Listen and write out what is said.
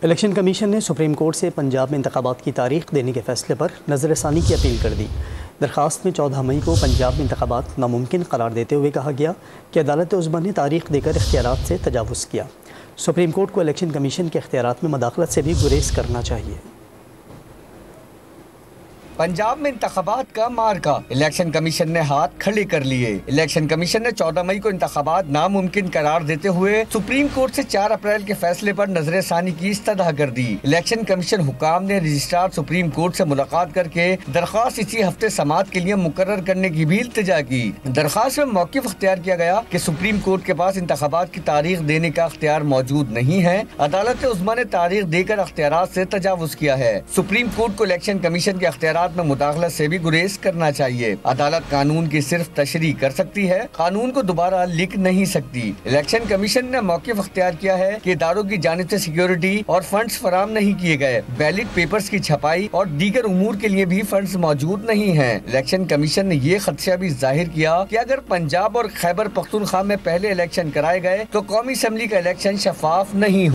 Election commission ने supreme court से पंजाब में इंतखाबात की तारीख देने के फैसले पर नज़रसानी की अपील कर दी। दरख्वास्त में 14 मई को पंजाब में इंतखाबात नामुमकिन करार देते हुए कहा गया कि अदालत उज़्मा ने तारीख देकर इख्तियारात से तजावुज़ किया। सुप्रीम कोर्ट को इलेक्शन कमीशन के इख्तियारात में मुदाखलत से भी गुरेज करना चाहिए। पंजाब में इंतखाबात का मार्का, इलेक्शन कमीशन ने हाथ खड़े कर लिए। इलेक्शन कमीशन ने 14 मई को इंतखाबात नामुमकिन करार देते हुए सुप्रीम कोर्ट से 4 अप्रैल के फैसले पर नजरसानी की इस्तदा कर दी। इलेक्शन कमीशन हुकाम ने रजिस्ट्रार सुप्रीम कोर्ट से मुलाकात करके दरख्वास्त इसी हफ्ते समाअत के लिए मुकर्रर करने की भी इल्तिजा की। दरख्वास्त में मौक़िफ़ अख्तियार किया गया कि सुप्रीम कोर्ट के पास इंतखाबात की तारीख देने का अख्तियार मौजूद नहीं है। अदालत उज़्मा ने तारीख देकर अख्तियारात से तजावुज़ किया है। सुप्रीम कोर्ट को इलेक्शन कमीशन के अख्तियारात में मुदाखलत से भी गुरेज करना चाहिए। अदालत कानून की सिर्फ तशरीह कर सकती है, कानून को दोबारा लिख नहीं सकती। इलेक्शन कमीशन ने मौक़िफ़ अख्तियार किया है कि इदारों की जानिब से सिक्योरिटी और फंड्स फराम नहीं किए गए। बैलेट पेपर्स की छपाई और दीगर उमूर के लिए भी फंड्स मौजूद नहीं है। इलेक्शन कमीशन ने ये खदशा भी जाहिर किया कि अगर पंजाब और खैबर पख्तूनख्वा में पहले इलेक्शन कराए गए तो कौमी असम्बली का इलेक्शन शफाफ नहीं